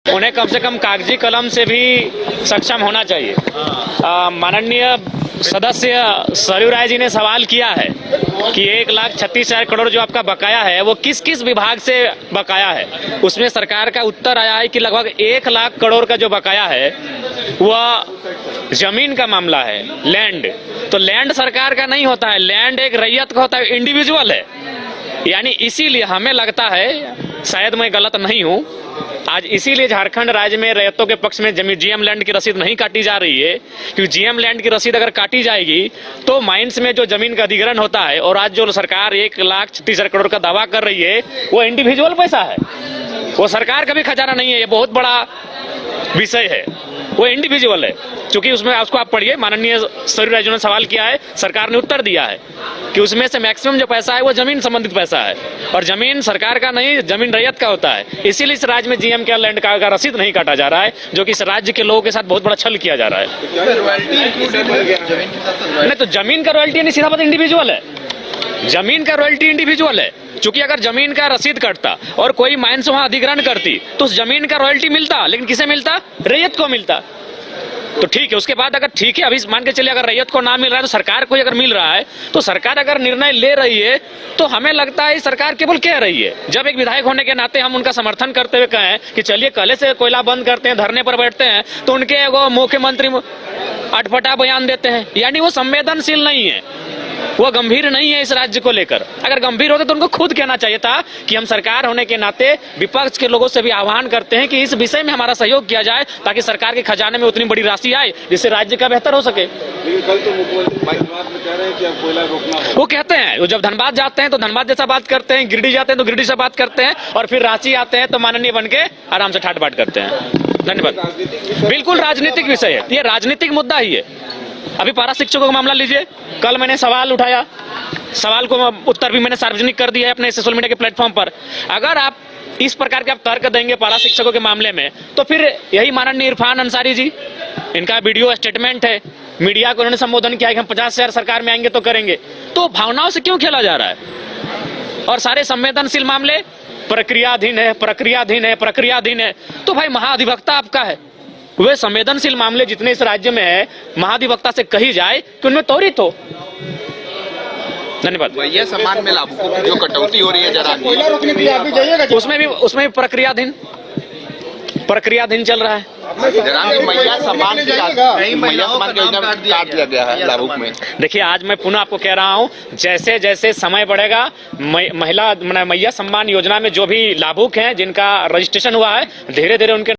उन्हें कम से कम कागजी कलम से भी सक्षम होना चाहिए। माननीय सदस्य सरयू राय जी ने सवाल किया है कि 1,36,000 करोड़ जो आपका बकाया है वो किस किस विभाग से बकाया है। उसमें सरकार का उत्तर आया है कि लगभग 1 लाख करोड़ का जो बकाया है वह जमीन का मामला है, लैंड। तो लैंड सरकार का नहीं होता है, लैंड एक रैयत का होता है, इंडिविजुअल है। यानी इसीलिए हमें लगता है, शायद मैं गलत नहीं हूं, आज इसीलिए झारखंड राज्य में रैयतों के पक्ष में जमीन जीएम लैंड की रसीद नहीं काटी जा रही है, क्योंकि जीएम लैंड की रसीद अगर काटी जाएगी तो माइंस में जो जमीन का अधिग्रहण होता है, और आज जो सरकार 1,36,000 करोड़ का दावा कर रही है वो इंडिविजुअल पैसा है, वो सरकार का भी खजाना नहीं है। ये बहुत बड़ा विषय है, वो इंडिविजुअल है। क्योंकि उसमें उसको आप पढ़िए, माननीय सरयू राय जी ने सवाल किया है, सरकार ने उत्तर दिया है कि उसमें से मैक्सिमम जो पैसा है वो जमीन संबंधित पैसा है, और जमीन सरकार का नहीं, जमीन रैयत का होता है। इसीलिए इस राज्य में जीएम के लैंड का रसीद नहीं काटा जा रहा है, जो कि इस राज्य के लोगों के साथ बहुत बड़ा छल किया जा रहा है। नहीं तो जमीन का रॉयल्टी नहीं, सीधा बात इंडिविजुअल है, जमीन का रॉयल्टी इंडिविजुअल है। क्योंकि अगर जमीन का रसीद कटता और कोई माइंस वहां अधिग्रहण करती तो उस जमीन का रॉयल्टी मिलता, लेकिन किसे मिलता? रैयत को मिलता। तो ठीक है, उसके बाद अगर ठीक है, अभी मान के चलिए अगर रैयत को ना मिल रहा है तो सरकार को अगर मिल रहा है, तो सरकार अगर निर्णय ले रही है तो हमें लगता है सरकार केवल कह रही है। जब एक विधायक होने के नाते हम उनका समर्थन करते हुए कहें कि चलिए कल से कोयला बंद करते हैं, धरने पर बैठते हैं, तो उनके वो मुख्यमंत्री अटपटा बयान देते हैं। यानी वो संवेदनशील नहीं है, वो गंभीर नहीं है इस राज्य को लेकर। अगर गंभीर होते तो उनको खुद कहना चाहिए था कि हम सरकार होने के नाते विपक्ष के लोगों से भी आह्वान करते हैं कि इस विषय में हमारा सहयोग किया जाए, ताकि सरकार के खजाने में उतनी बड़ी राशि आए जिससे राज्य का बेहतर हो सके। कल तो मुख्यमंत्री धनबाद में कह रहे हैं कि अब कोयला रोकना होगा। वो कहते हैं, वो जब धनबाद जाते हैं तो धनबाद जैसा बात करते हैं, गिरिडीह जाते हैं तो गिरिडीह से बात करते हैं, और फिर रांची आते हैं तो माननीय बन के आराम से ठाट बाट करते हैं। धन्यवाद। बिल्कुल राजनीतिक विषय है, ये राजनीतिक मुद्दा ही है। अभी पारा शिक्षकों का मामला लीजिए, कल मैंने सवाल उठाया, सवाल को उत्तर भी मैंने सार्वजनिक कर दिया है अपने सोशल मीडिया के प्लेटफॉर्म पर। अगर आप इस प्रकार के आप तर्क देंगे पारा शिक्षकों के मामले में, तो फिर यही माननीय इरफान अंसारी जी, इनका वीडियो स्टेटमेंट है, मीडिया को उन्होंने संबोधन किया कि हम 50,000 सरकार में आएंगे तो करेंगे। तो भावनाओं से क्यों खेला जा रहा है? और सारे संवेदनशील मामले प्रक्रियाधीन है, प्रक्रियाधीन है, प्रक्रियाधीन है। तो भाई महाधिवक्ता आपका है, वे संवेदनशील मामले जितने इस राज्य में है, महाधिवक्ता से कही जाए कि उनमें त्वरित हो। धन्यवाद। भैया सम्मान में लाभुकों की जो कटौती हो रही है जरा उसमें भी प्रक्रियाधीन चल रहा है। मैया सम्मान काट दिया गया है लाभुक में। देखिए, आज मैं पुनः आपको कह रहा हूं, जैसे जैसे समय बढ़ेगा, मैया सम्मान योजना में जो भी लाभुक हैं जिनका रजिस्ट्रेशन हुआ है, धीरे धीरे उनके